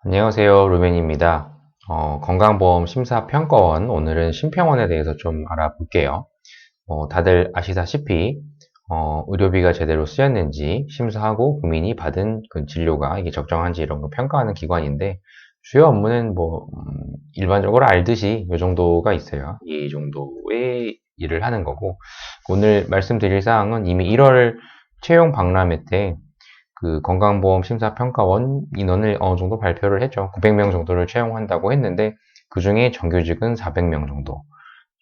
안녕하세요. 루벤입니다. 건강보험 심사평가원, 오늘은 심평원에 대해서 좀 알아볼게요. 다들 아시다시피 의료비가 제대로 쓰였는지 심사하고 국민이 받은 그 진료가 이게 적정한지 이런 걸 평가하는 기관인데, 주요 업무는 일반적으로 알듯이 이 정도가 있어요. 이 정도의 일을 하는 거고, 오늘 말씀드릴 사항은 이미 1월 채용 박람회 때 그 건강보험 심사평가원 인원을 어느 정도 발표를 했죠. 900명 정도를 채용한다고 했는데, 그 중에 정규직은 400명 정도.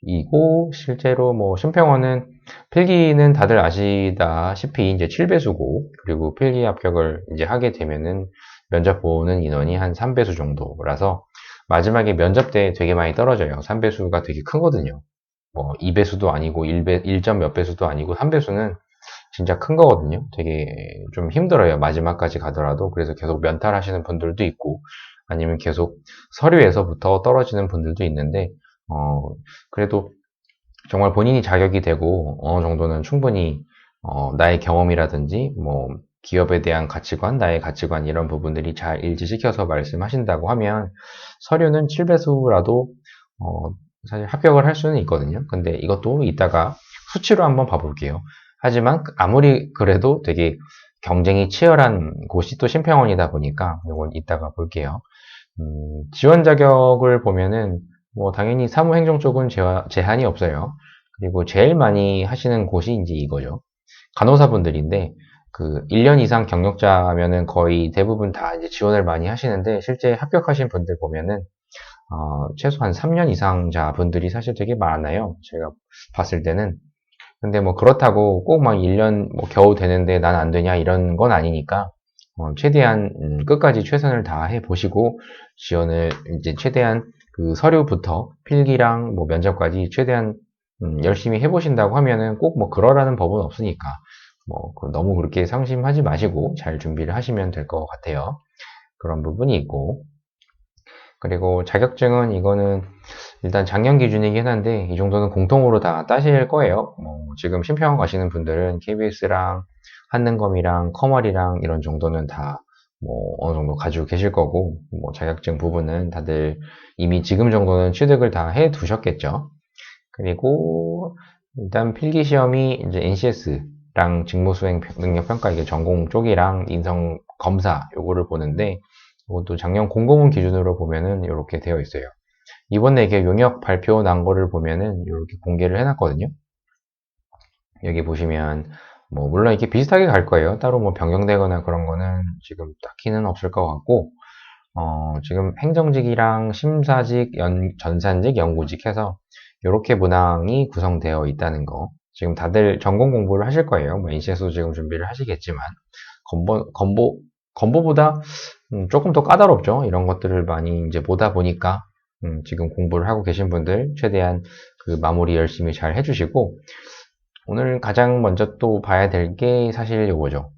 이고, 실제로 심평원은 필기는 다들 아시다시피 이제 7배수고, 그리고 필기 합격을 이제 하게 되면은 면접 보는 인원이 한 3배수 정도라서, 마지막에 면접 때 되게 많이 떨어져요. 3배수가 되게 크거든요. 2배수도 아니고 1점 몇 배수도 아니고 3배수는 진짜 큰 거거든요. 되게 좀 힘들어요. 마지막까지 가더라도. 그래서 계속 면탈하시는 분들도 있고, 아니면 계속 서류에서부터 떨어지는 분들도 있는데, 그래도 정말 본인이 자격이 되고, 어느 정도는 충분히, 나의 경험이라든지, 기업에 대한 가치관, 나의 가치관, 이런 부분들이 잘 일치시켜서 말씀하신다고 하면, 서류는 7배수라도, 사실 합격을 할 수는 있거든요. 근데 이것도 이따가 수치로 한번 봐볼게요. 하지만 아무리 그래도 되게 경쟁이 치열한 곳이 또 심평원이다 보니까 이건 이따가 볼게요. 지원 자격을 보면은 당연히 사무행정 쪽은 제한이 없어요. 그리고 제일 많이 하시는 곳이 이제 이거죠. 간호사분들인데 그 1년 이상 경력자면은 거의 대부분 다 이제 지원을 많이 하시는데, 실제 합격하신 분들 보면은 최소한 3년 이상자 분들이 사실 되게 많아요. 제가 봤을 때는. 근데 그렇다고 꼭 막 1년 겨우 되는데 난 안 되냐 이런 건 아니니까, 최대한 끝까지 최선을 다해 보시고, 지원을 이제 최대한 그 서류부터 필기랑 면접까지 최대한 열심히 해보신다고 하면은 꼭 그러라는 법은 없으니까, 너무 그렇게 상심하지 마시고 잘 준비를 하시면 될 것 같아요. 그런 부분이 있고, 그리고 자격증은 이거는 일단 작년 기준이긴 한데, 이 정도는 공통으로 다 따실 거예요. 지금 심평원 가시는 분들은 KBS랑 한능검이랑 커머리랑 이런 정도는 다 어느 정도 가지고 계실 거고, 자격증 부분은 다들 이미 지금 정도는 취득을 다 해 두셨겠죠. 그리고 일단 필기 시험이 이제 NCS랑 직무수행 능력평가, 이게 전공 쪽이랑 인성 검사 요거를 보는데, 이것도 작년 공고문 기준으로 보면은 이렇게 되어 있어요. 이번에 이게 용역 발표 난 거를 보면은 이렇게 공개를 해놨거든요. 여기 보시면 물론 이렇게 비슷하게 갈 거예요. 따로 변경되거나 그런 거는 지금 딱히는 없을 것 같고, 지금 행정직이랑 심사직, 전산직, 연구직 해서 이렇게 문항이 구성되어 있다는 거. 지금 다들 전공 공부를 하실 거예요. NCS도 지금 준비를 하시겠지만, 건보보다 조금 더 까다롭죠. 이런 것들을 많이 이제 보다 보니까, 지금 공부를 하고 계신 분들 최대한 그 마무리 열심히 잘 해주시고, 오늘 가장 먼저 또 봐야 될 게 사실 요거죠.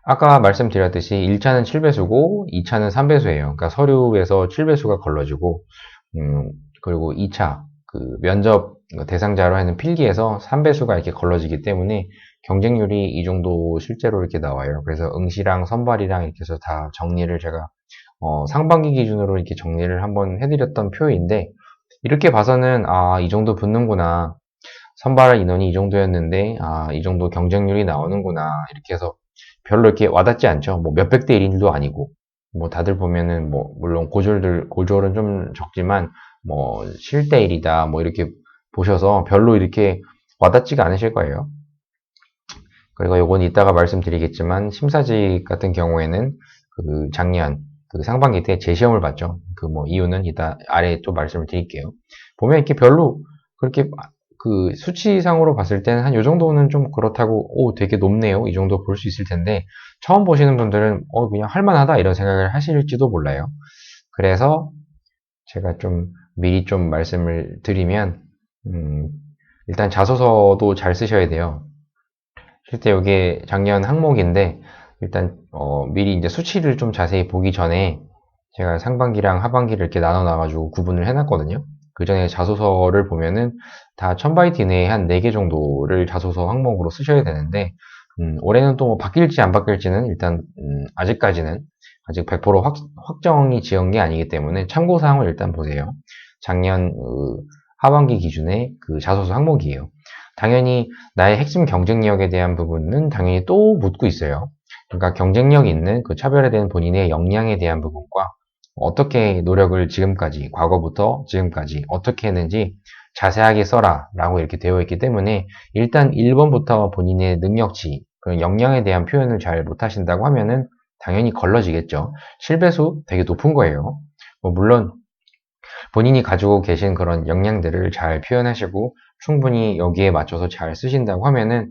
아까 말씀드렸듯이 1차는 7배수고 2차는 3배수예요. 그러니까 서류에서 7배수가 걸러지고, 그리고 2차 그 면접 대상자로 하는 필기에서 3배수가 이렇게 걸러지기 때문에 경쟁률이 이 정도 실제로 이렇게 나와요. 그래서 응시랑 선발이랑 이렇게 해서 다 정리를 제가 상반기 기준으로 이렇게 정리를 한번 해드렸던 표인데, 이렇게 봐서는 이 정도 붙는구나. 선발 인원이 이 정도였는데 이 정도 경쟁률이 나오는구나. 이렇게 해서 별로 이렇게 와닿지 않죠. 몇백 대 1인도 아니고, 다들 보면은 물론 고졸은 좀 적지만 7대 1이다 이렇게 보셔서 별로 이렇게 와닿지가 않으실 거예요. 그리고 요건 이따가 말씀드리겠지만, 심사직 같은 경우에는 그 작년 그 상반기 때 재시험을 봤죠. 이유는 이따 아래에 또 말씀을 드릴게요. 보면 이렇게 별로 그렇게 그 수치상으로 봤을 때는 한 요 정도는 좀 그렇다고, 되게 높네요. 이 정도 볼 수 있을 텐데, 처음 보시는 분들은 그냥 할만하다 이런 생각을 하실지도 몰라요. 그래서 제가 좀 미리 좀 말씀을 드리면, 일단 자소서도 잘 쓰셔야 돼요. 실제 이게 작년 항목인데, 일단 미리 이제 수치를 좀 자세히 보기 전에 제가 상반기랑 하반기를 이렇게 나눠 놔가지고 구분을 해놨거든요. 그 전에 자소서를 보면은 다 1000바이트 이내에 한 4개 정도를 자소서 항목으로 쓰셔야 되는데, 올해는 또 바뀔지 안 바뀔지는 일단 아직까지는 아직 100% 확정이 지은 게 아니기 때문에 참고사항을 일단 보세요. 작년 하반기 기준의 그 자소서 항목이에요. 당연히 나의 핵심 경쟁력에 대한 부분은 당연히 또 묻고 있어요. 그러니까 경쟁력 있는 그 차별에 대한 본인의 역량에 대한 부분과 어떻게 노력을 지금까지, 과거부터 지금까지 어떻게 했는지 자세하게 써라 라고 이렇게 되어 있기 때문에 일단 1번부터 본인의 능력치, 그 역량에 대한 표현을 잘 못하신다고 하면은 당연히 걸러지겠죠. 실배수 되게 높은 거예요. 물론 본인이 가지고 계신 그런 역량들을 잘 표현하시고 충분히 여기에 맞춰서 잘 쓰신다고 하면은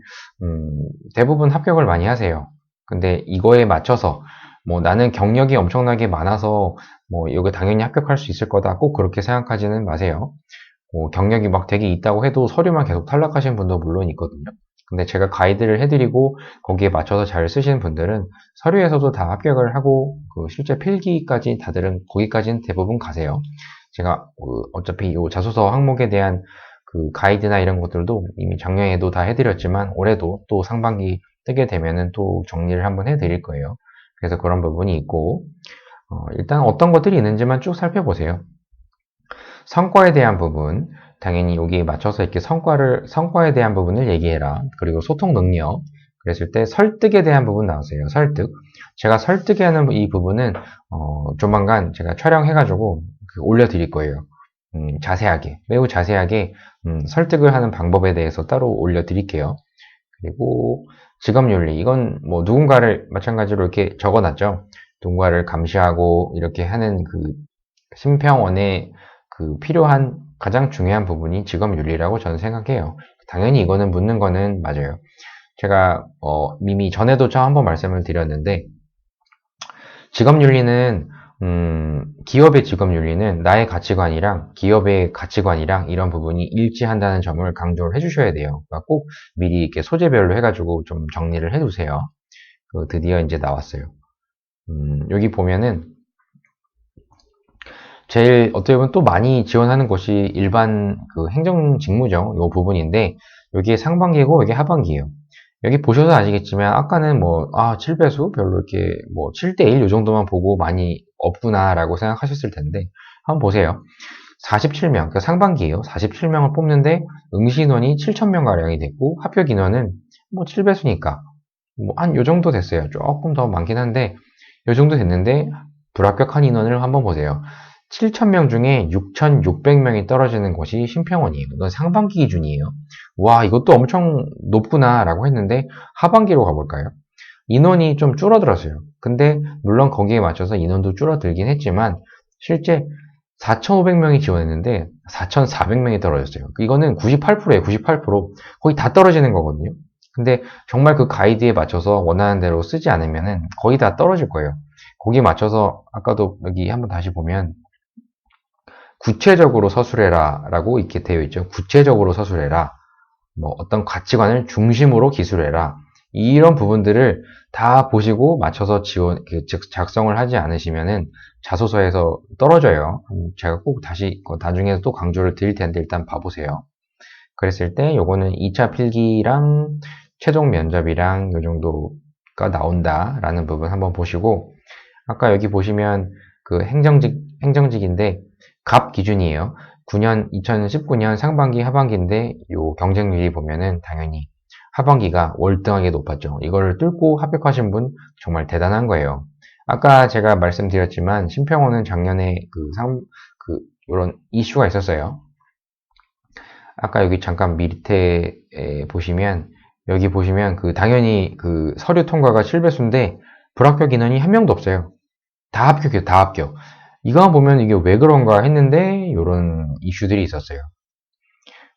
대부분 합격을 많이 하세요. 근데 이거에 맞춰서 뭐 나는 경력이 엄청나게 많아서 뭐 이거 당연히 합격할 수 있을 거다 꼭 그렇게 생각하지는 마세요. 경력이 막 되게 있다고 해도 서류만 계속 탈락하시는 분도 물론 있거든요. 근데 제가 가이드를 해드리고 거기에 맞춰서 잘 쓰시는 분들은 서류에서도 다 합격을 하고 그 실제 필기까지 다들은 거기까지는 대부분 가세요. 제가 어차피 이 자소서 항목에 대한 그 가이드나 이런 것들도 이미 작년에도 다 해드렸지만 올해도 또 상반기 뜨게 되면은 또 정리를 한번 해드릴 거예요. 그래서 그런 부분이 있고 일단 어떤 것들이 있는지만 쭉 살펴보세요. 성과에 대한 부분, 당연히 여기에 맞춰서 이렇게 성과에 대한 부분을 얘기해라. 그리고 소통 능력. 그랬을 때 설득에 대한 부분 나오세요. 설득. 제가 설득에 하는 이 부분은, 조만간 제가 촬영해가지고 올려드릴 거예요. 자세하게, 매우 자세하게, 설득을 하는 방법에 대해서 따로 올려드릴게요. 그리고 직업윤리. 이건 뭐 누군가를 마찬가지로 이렇게 적어놨죠. 누군가를 감시하고 이렇게 하는 그 심평원의 그 필요한 가장 중요한 부분이 직업윤리라고 저는 생각해요. 당연히 이거는 묻는 거는 맞아요. 제가 이미 전에도 저 한번 말씀을 드렸는데 직업윤리는 기업의 직업윤리는 나의 가치관이랑 기업의 가치관이랑 이런 부분이 일치한다는 점을 강조를 해주셔야 돼요. 그러니까 꼭 미리 이렇게 소재별로 해가지고 좀 정리를 해두세요. 드디어 이제 나왔어요. 여기 보면은 제일 어떻게 보면 또 많이 지원하는 곳이 일반 그 행정 직무죠. 이 부분인데 여기에 상반기고 여기 하반기예요. 여기 보셔서 아시겠지만 아까는 뭐 7배수 별로 이렇게 뭐 7대1 이 정도만 보고 많이 없구나 라고 생각하셨을 텐데 한번 보세요. 47명, 그러니까 상반기예요. 47명을 뽑는데 응시인원이 7,000명 가량이 됐고 합격 인원은 뭐 7배수니까 뭐 한 요 정도 됐어요. 조금 더 많긴 한데 요 정도 됐는데 불합격한 인원을 한번 보세요. 7,000명 중에 6,600명이 떨어지는 곳이 심평원이에요. 이건 상반기 기준이에요. 와, 이것도 엄청 높구나 라고 했는데 하반기로 가볼까요? 인원이 좀 줄어들었어요. 근데 물론 거기에 맞춰서 인원도 줄어들긴 했지만 실제 4,500명이 지원했는데 4,400명이 떨어졌어요. 이거는 98%예요. 98%. 거의 다 떨어지는 거거든요. 근데 정말 그 가이드에 맞춰서 원하는 대로 쓰지 않으면 거의 다 떨어질 거예요. 거기에 맞춰서 아까도 여기 한번 다시 보면 구체적으로 서술해라 라고 이렇게 되어 있죠. 구체적으로 서술해라. 뭐 어떤 가치관을 중심으로 기술해라. 이런 부분들을 다 보시고 맞춰서 즉 작성을 하지 않으시면은 자소서에서 떨어져요. 제가 꼭 다시 나중에 또 강조를 드릴 텐데 일단 봐보세요. 그랬을 때 요거는 2차 필기랑 최종 면접이랑 요 정도가 나온다라는 부분 한번 보시고 아까 여기 보시면 그 행정직인데 갑 기준이에요. 2019년 상반기 하반기인데 요 경쟁률이 보면은 당연히 하반기가 월등하게 높았죠. 이거를 뚫고 합격하신 분 정말 대단한 거예요. 아까 제가 말씀드렸지만 심평원은 작년에 요런 이슈가 있었어요. 아까 여기 잠깐 밑에 보시면 여기 보시면 당연히 그 서류 통과가 7배수인데 불합격 인원이 한 명도 없어요. 다 합격이에요. 다 합격. 이거 보면 이게 왜 그런가 했는데 이런 이슈들이 있었어요.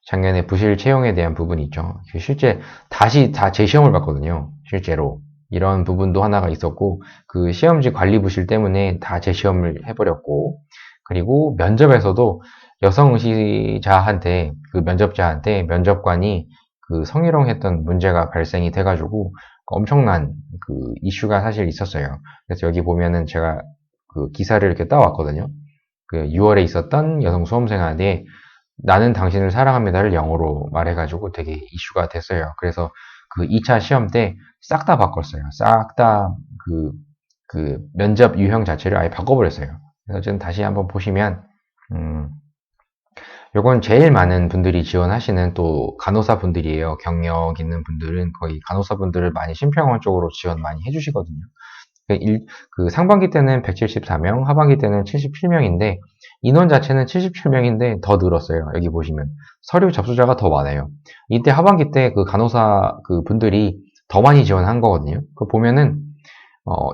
작년에 부실 채용에 대한 부분이 있죠. 실제 다시 다 재시험을 봤거든요. 실제로. 이런 부분도 하나가 있었고 그 시험지 관리 부실 때문에 다 재시험을 해버렸고 그리고 면접에서도 여성 응시자한테 그 면접자한테 면접관이 그 성희롱했던 문제가 발생이 돼가지고 엄청난 그 이슈가 사실 있었어요. 그래서 여기 보면은 제가 그 기사를 이렇게 따왔거든요. 그 6월에 있었던 여성 수험생한테 나는 당신을 사랑합니다를 영어로 말해가지고 되게 이슈가 됐어요. 그래서 그 2차 시험 때 싹 다 바꿨어요. 싹 다 그 면접 유형 자체를 아예 바꿔버렸어요. 그래서 지금 다시 한번 보시면, 요건 제일 많은 분들이 지원하시는 또 간호사 분들이에요. 경력 있는 분들은 거의 간호사 분들을 많이 심평원 쪽으로 지원 많이 해주시거든요. 그 상반기 때는 174명, 하반기 때는 77명인데, 인원 자체는 77명인데 더 늘었어요. 여기 보시면. 서류 접수자가 더 많아요. 이때 하반기 때 그 간호사 그 분들이 더 많이 지원한 거거든요. 그 보면은,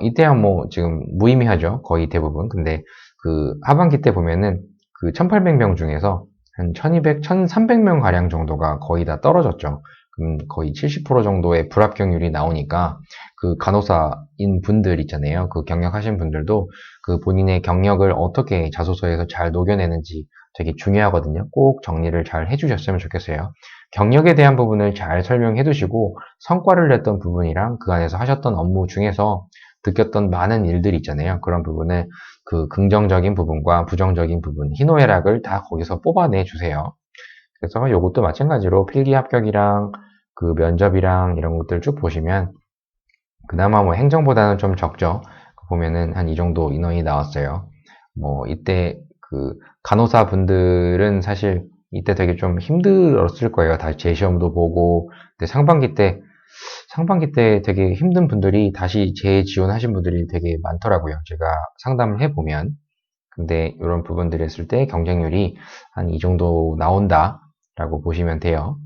이때야 뭐 지금 무의미하죠. 거의 대부분. 근데 그 하반기 때 보면은 그 1800명 중에서 한 1200, 1300명 가량 정도가 거의 다 떨어졌죠. 그럼 거의 70% 정도의 불합격률이 나오니까 그 간호사인 분들 있잖아요. 그 경력하신 분들도 그 본인의 경력을 어떻게 자소서에서 잘 녹여내는지 되게 중요하거든요. 꼭 정리를 잘 해주셨으면 좋겠어요. 경력에 대한 부분을 잘 설명해 두시고 성과를 냈던 부분이랑 그 안에서 하셨던 업무 중에서 느꼈던 많은 일들이 있잖아요. 그런 부분을 그 긍정적인 부분과 부정적인 부분, 희노애락을 다 거기서 뽑아내 주세요. 그래서 이것도 마찬가지로 필기 합격이랑 그 면접이랑 이런 것들 쭉 보시면 그나마 뭐 행정보다는 좀 적죠. 보면은 한 이 정도 인원이 나왔어요. 뭐 이때 그 간호사 분들은 사실 이때 되게 좀 힘들었을 거예요. 다시 재시험도 보고. 근데 상반기 때 되게 힘든 분들이 다시 재지원하신 분들이 되게 많더라고요. 제가 상담을 해보면. 근데 이런 부분들을 했을 때 경쟁률이 한 이 정도 나온다라고 보시면 돼요.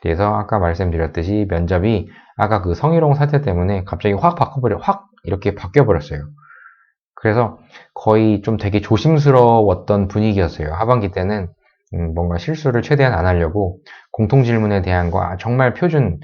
그래서 아까 말씀드렸듯이 면접이 아까 그 성희롱 사태 때문에 갑자기 확 이렇게 바뀌어버렸어요. 그래서 거의 좀 되게 조심스러웠던 분위기였어요. 하반기 때는 뭔가 실수를 최대한 안 하려고 공통 질문에 대한 거 정말 표준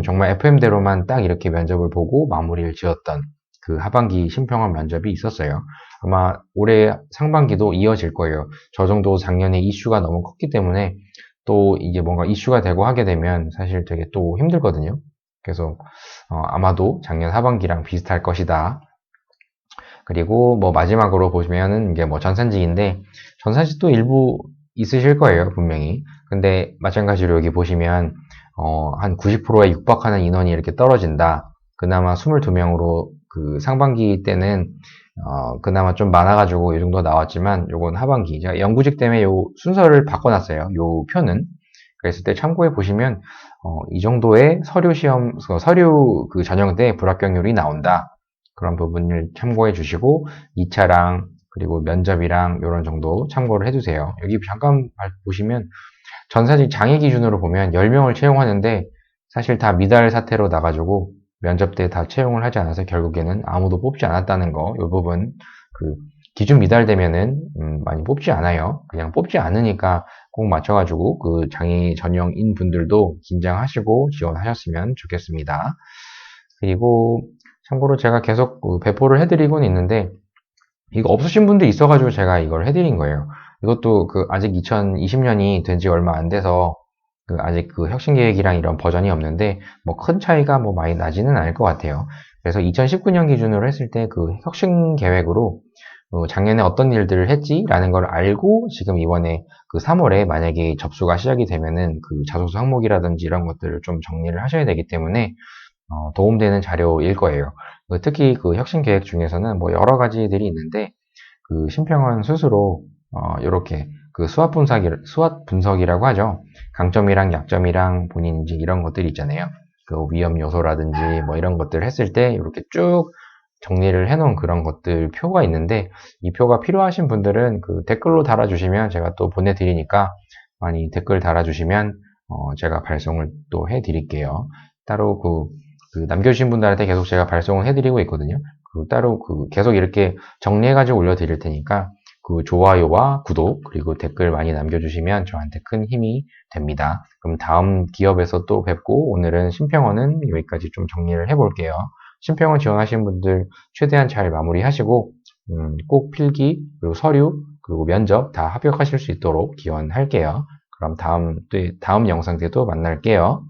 정말 FM대로만 딱 이렇게 면접을 보고 마무리를 지었던 그 하반기 심평원 면접이 있었어요. 아마 올해 상반기도 이어질 거예요. 저 정도 작년에 이슈가 너무 컸기 때문에 또 이게 뭔가 이슈가 되고 하게 되면 사실 되게 또 힘들거든요. 그래서 아마도 작년 하반기랑 비슷할 것이다. 그리고 뭐 마지막으로 보시면은 이게 뭐 전산직인데 전산직도 일부 있으실 거예요, 분명히. 근데 마찬가지로 여기 보시면 한 90%에 육박하는 인원이 이렇게 떨어진다. 그나마 22명으로 그 상반기 때는 그나마 좀 많아가지고 이 정도 나왔지만 요건 하반기. 제가 연구직 때문에 요 순서를 바꿔놨어요. 요 표는. 그랬을 때 참고해 보시면 이 정도의 서류 그 전형 때 불합격률이 나온다. 그런 부분을 참고해 주시고 2차랑 그리고 면접이랑 이런 정도 참고를 해주세요. 여기 잠깐 보시면 전사직 장애 기준으로 보면 10명을 채용하는데 사실 다 미달 사태로 나가지고 면접 때 다 채용을 하지 않아서 결국에는 아무도 뽑지 않았다는 거. 이 부분 그 기준 미달되면은 많이 뽑지 않아요. 그냥 뽑지 않으니까 꼭 맞춰가지고 그 장애 전형인 분들도 긴장하시고 지원하셨으면 좋겠습니다. 그리고 참고로 제가 계속 배포를 해드리고는 있는데 이거 없으신 분도 있어가지고 제가 이걸 해드린 거예요. 이것도 그 아직 2020년이 된 지 얼마 안 돼서 그 아직 그 혁신계획이랑 이런 버전이 없는데 뭐 큰 차이가 뭐 많이 나지는 않을 것 같아요. 그래서 2019년 기준으로 했을 때 그 혁신계획으로 작년에 어떤 일들을 했지라는 걸 알고 지금 이번에 그 3월에 만약에 접수가 시작이 되면은 그 자소서 항목이라든지 이런 것들을 좀 정리를 하셔야 되기 때문에 도움되는 자료일 거예요. 특히 그 혁신 계획 중에서는 뭐 여러 가지들이 있는데 그 심평원 스스로 이렇게 그 수합 분석이라고 하죠. 강점이랑 약점이랑 본인 이제 이런 것들이 있잖아요. 그 위험 요소라든지 뭐 이런 것들을 했을 때 이렇게 쭉 정리를 해놓은 그런 것들 표가 있는데 이 표가 필요하신 분들은 그 댓글로 달아주시면 제가 또 보내드리니까 많이 댓글 달아주시면 제가 발송을 또 해드릴게요. 따로 그 남겨주신 분들한테 계속 제가 발송을 해드리고 있거든요. 따로 계속 이렇게 정리해가지고 올려드릴 테니까 그 좋아요와 구독 그리고 댓글 많이 남겨주시면 저한테 큰 힘이 됩니다. 그럼 다음 기업에서 또 뵙고 오늘은 심평원은 여기까지 좀 정리를 해볼게요. 심평원 지원하시는 분들 최대한 잘 마무리하시고 꼭 필기 그리고 서류 그리고 면접 다 합격하실 수 있도록 기원할게요. 그럼 다음 영상 때도 만날게요.